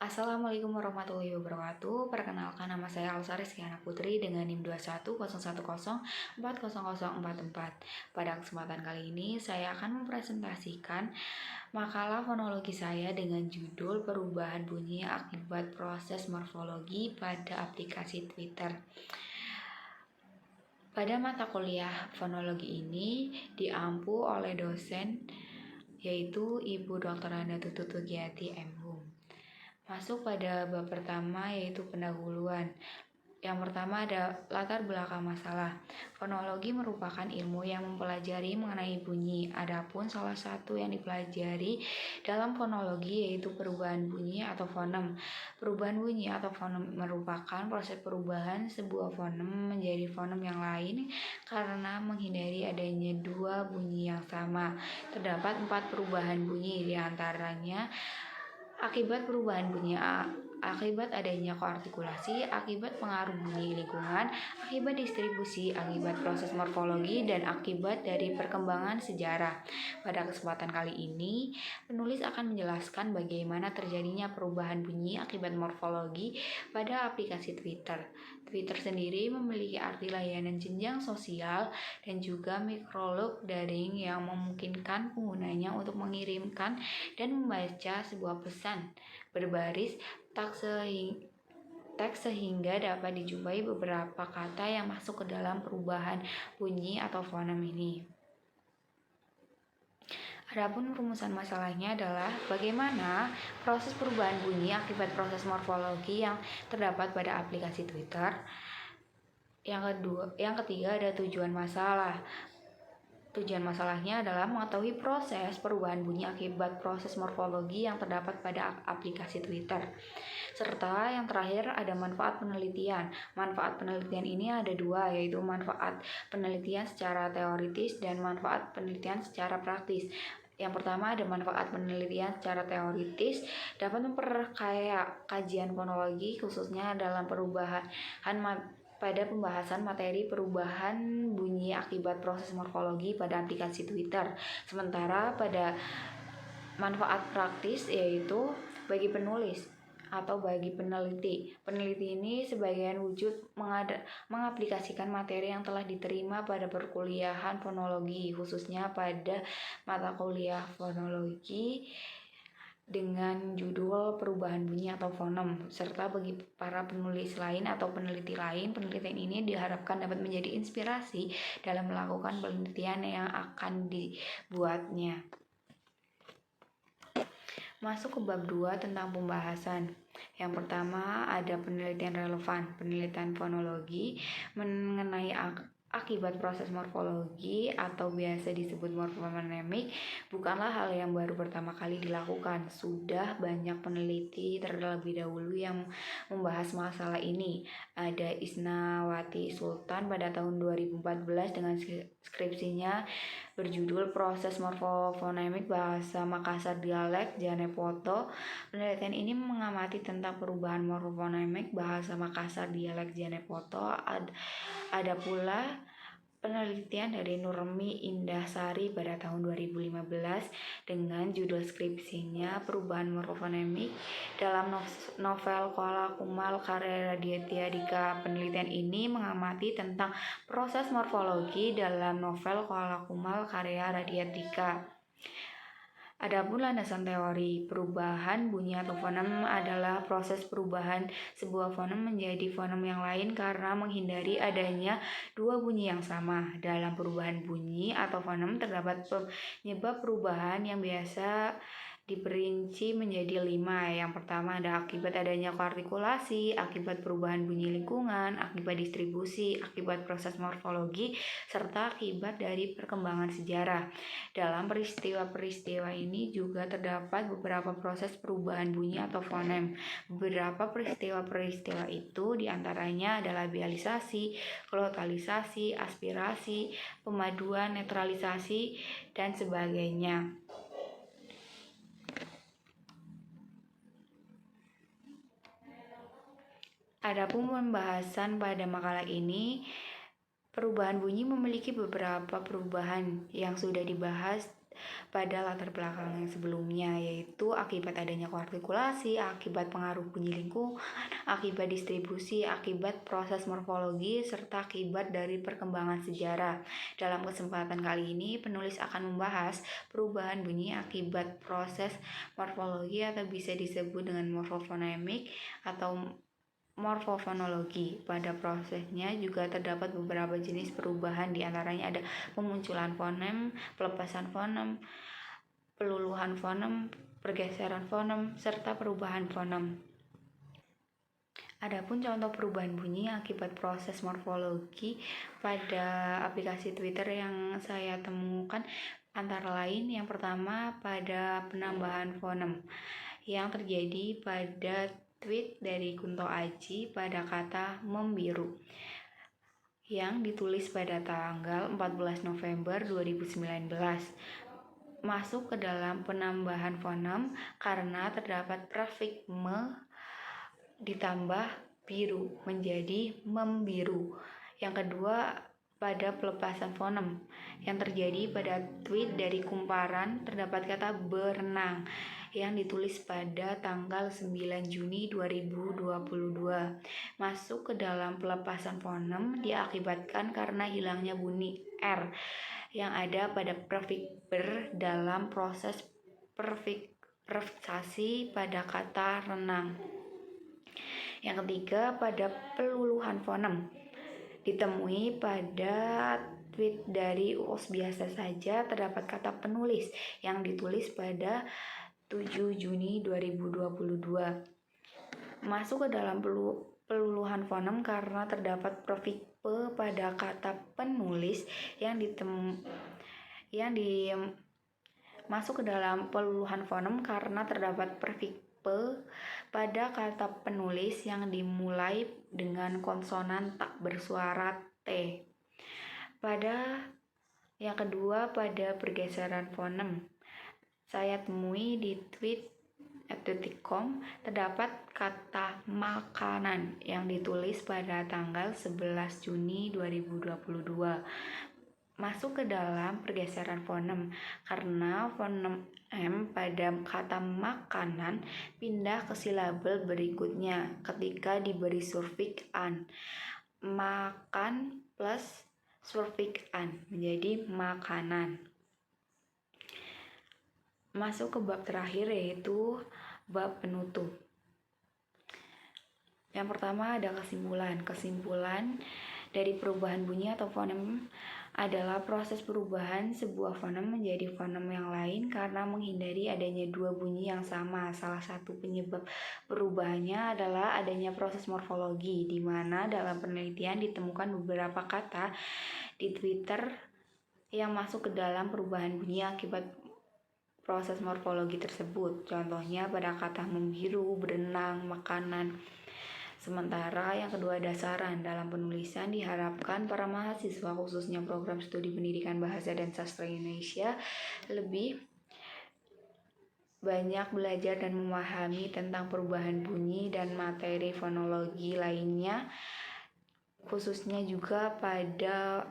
Assalamualaikum warahmatullahi wabarakatuh. Perkenalkan, nama saya Alsari Rizkyana Putri dengan NIM 21010400044. Pada kesempatan kali ini saya akan mempresentasikan makalah fonologi saya dengan judul Perubahan Bunyi Akibat Proses Morfologi pada Aplikasi Twitter. Pada mata kuliah fonologi ini diampu oleh dosen yaitu Ibu Dr. Anda Tutut Tugiati M.Hum. Masuk pada bab pertama yaitu pendahuluan. Yang pertama ada latar belakang masalah. Fonologi merupakan ilmu yang mempelajari mengenai bunyi. Adapun salah satu yang dipelajari dalam fonologi yaitu perubahan bunyi atau fonem. Perubahan bunyi atau fonem merupakan proses perubahan sebuah fonem menjadi fonem yang lain karena menghindari adanya dua bunyi yang sama. Terdapat 4 perubahan bunyi, diantaranya akibat perubahan bunyi akibat adanya koartikulasi, akibat pengaruh bunyi lingkungan, akibat distribusi, akibat proses morfologi, dan akibat dari perkembangan sejarah. Pada kesempatan kali ini, penulis akan menjelaskan bagaimana terjadinya perubahan bunyi akibat morfologi pada aplikasi Twitter. Twitter sendiri memiliki arti layanan jenjang sosial dan juga mikrolog daring yang memungkinkan penggunanya untuk mengirimkan dan membaca sebuah pesan berbaris teks sehingga dapat dijumpai beberapa kata yang masuk ke dalam perubahan bunyi atau fonem ini. Adapun rumusan masalahnya adalah bagaimana proses perubahan bunyi akibat proses morfologi yang terdapat pada aplikasi Twitter. Yang ketiga ada tujuan masalah. Tujuan masalahnya adalah mengetahui proses perubahan bunyi akibat proses morfologi yang terdapat pada aplikasi Twitter. Serta yang terakhir ada manfaat penelitian. Manfaat penelitian ini ada dua, yaitu manfaat penelitian secara teoritis dan manfaat penelitian secara praktis. Yang pertama ada manfaat penelitian secara teoritis, dapat memperkaya kajian fonologi khususnya dalam pada pembahasan materi perubahan bunyi akibat proses morfologi pada aplikasi Twitter. Sementara pada manfaat praktis yaitu bagi penulis atau bagi peneliti. Peneliti ini sebagian wujud mengaplikasikan materi yang telah diterima pada perkuliahan fonologi, khususnya pada mata kuliah fonologi dengan judul perubahan bunyi atau fonem. Serta bagi para penulis lain atau peneliti lain, penelitian ini diharapkan dapat menjadi inspirasi dalam melakukan penelitian yang akan dibuatnya. Masuk ke bab 2 tentang pembahasan. Yang pertama ada penelitian relevan. Penelitian fonologi mengenai akibat proses morfologi atau biasa disebut morfonemik bukanlah hal yang baru pertama kali dilakukan. Sudah banyak peneliti terlebih dahulu yang membahas masalah ini. Ada Isnawati Sultan pada tahun 2014 dengan skripsinya berjudul Proses Morfofonemik Bahasa Makassar Dialek Janepoto. Penelitian ini mengamati tentang perubahan morfofonemik bahasa Makassar Dialek Janepoto. Ada pula penelitian dari Nurmi Indahsari pada tahun 2015 dengan judul skripsinya Perubahan Morfofonemik dalam novel Koala Kumal karya Raditya Dika. Penelitian ini mengamati tentang proses morfologi dalam novel Koala Kumal karya Raditya Dika. Adapun landasan teori perubahan bunyi atau fonem adalah proses perubahan sebuah fonem menjadi fonem yang lain karena menghindari adanya dua bunyi yang sama. Dalam perubahan bunyi atau fonem terdapat penyebab perubahan yang biasa diperinci menjadi 5. Yang pertama ada akibat adanya koartikulasi, akibat perubahan bunyi lingkungan, akibat distribusi, akibat proses morfologi, serta akibat dari perkembangan sejarah. Dalam peristiwa-peristiwa ini juga terdapat beberapa proses perubahan bunyi atau fonem. Beberapa peristiwa-peristiwa itu diantaranya adalah bialisasi, glotalisasi, aspirasi, pemaduan, netralisasi, dan sebagainya. Adapun pembahasan pada makalah ini, perubahan bunyi memiliki beberapa perubahan yang sudah dibahas pada latar belakang yang sebelumnya, yaitu akibat adanya koartikulasi, akibat pengaruh bunyi lingkungan, akibat distribusi, akibat proses morfologi, serta akibat dari perkembangan sejarah. Dalam kesempatan kali ini, penulis akan membahas perubahan bunyi akibat proses morfologi atau bisa disebut dengan morfofonemik atau morfofonologi. Pada prosesnya juga terdapat beberapa jenis perubahan, diantaranya ada pemunculan fonem, pelepasan fonem, peluluhan fonem, pergeseran fonem, serta perubahan fonem. Adapun contoh perubahan bunyi akibat proses morfologi pada aplikasi Twitter yang saya temukan antara lain yang pertama pada penambahan fonem yang terjadi pada tweet dari Kunto Aji pada kata membiru yang ditulis pada tanggal 14 November 2019 masuk ke dalam penambahan fonem karena terdapat prefix me ditambah biru menjadi membiru. Yang kedua pada pelepasan fonem yang terjadi pada tweet dari Kumparan terdapat kata berenang yang ditulis pada tanggal 9 Juni 2022 masuk ke dalam pelepasan fonem diakibatkan karena hilangnya bunyi R yang ada pada prefix ber dalam proses prefiksasi pada kata renang. Yang ketiga pada peluluhan fonem ditemui pada tweet dari UOS biasa saja terdapat kata penulis yang ditulis pada 7 Juni 2022 masuk ke dalam peluluhan fonem karena terdapat prefix pe pada kata penulis masuk ke dalam peluluhan fonem karena terdapat prefix pe pada kata penulis yang dimulai dengan konsonan tak bersuara T. Pada yang kedua pada pergeseran fonem saya temui di tweet @detik.com terdapat kata makanan yang ditulis pada tanggal 11 Juni 2022 masuk ke dalam pergeseran fonem karena fonem M pada kata makanan pindah ke silabel berikutnya ketika diberi suffix an. Makan plus suffix an menjadi makanan. Masuk ke bab terakhir yaitu bab penutup. Yang pertama ada kesimpulan dari perubahan bunyi atau fonem adalah proses perubahan sebuah fonem menjadi fonem yang lain karena menghindari adanya dua bunyi yang sama. Salah satu penyebab perubahannya adalah adanya proses morfologi, di mana dalam penelitian ditemukan beberapa kata di Twitter yang masuk ke dalam perubahan bunyi akibat proses morfologi tersebut. Contohnya pada kata membiru, berenang, makanan. Sementara yang kedua dasaran dalam penulisan diharapkan para mahasiswa khususnya program studi pendidikan bahasa dan sastra Indonesia lebih banyak belajar dan memahami tentang perubahan bunyi dan materi fonologi lainnya, khususnya juga pada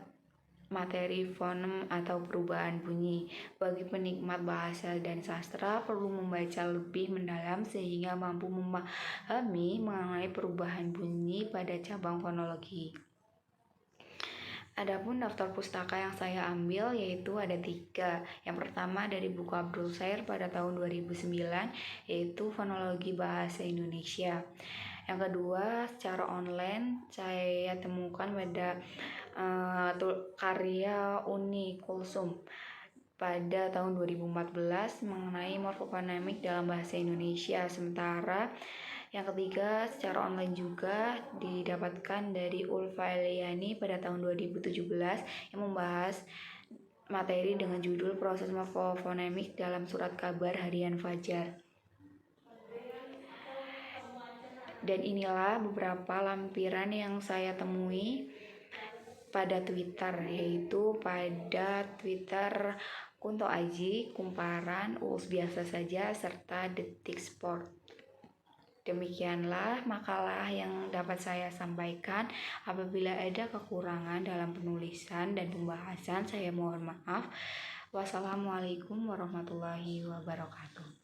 materi fonem atau perubahan bunyi. Bagi penikmat bahasa dan sastra perlu membaca lebih mendalam sehingga mampu memahami mengenai perubahan bunyi pada cabang fonologi. Adapun daftar pustaka yang saya ambil yaitu ada 3. Yang pertama dari buku Abdul Sair pada tahun 2009 yaitu Fonologi Bahasa Indonesia. Yang kedua secara online saya temukan pada karya Uni Kulsum pada tahun 2014 mengenai morfofonemik dalam bahasa Indonesia. Sementara yang ketiga secara online juga didapatkan dari Ulfa Eliani pada tahun 2017 yang membahas materi dengan judul Proses Morfofonemik dalam Surat Kabar Harian Fajar. Dan inilah beberapa lampiran yang saya temui pada Twitter, yaitu pada Twitter Kunto Aji, Kumparan, UUS biasa saja, serta Detik Sport. Demikianlah makalah yang dapat saya sampaikan. Apabila ada kekurangan dalam penulisan dan pembahasan, saya mohon maaf. Wassalamualaikum warahmatullahi wabarakatuh.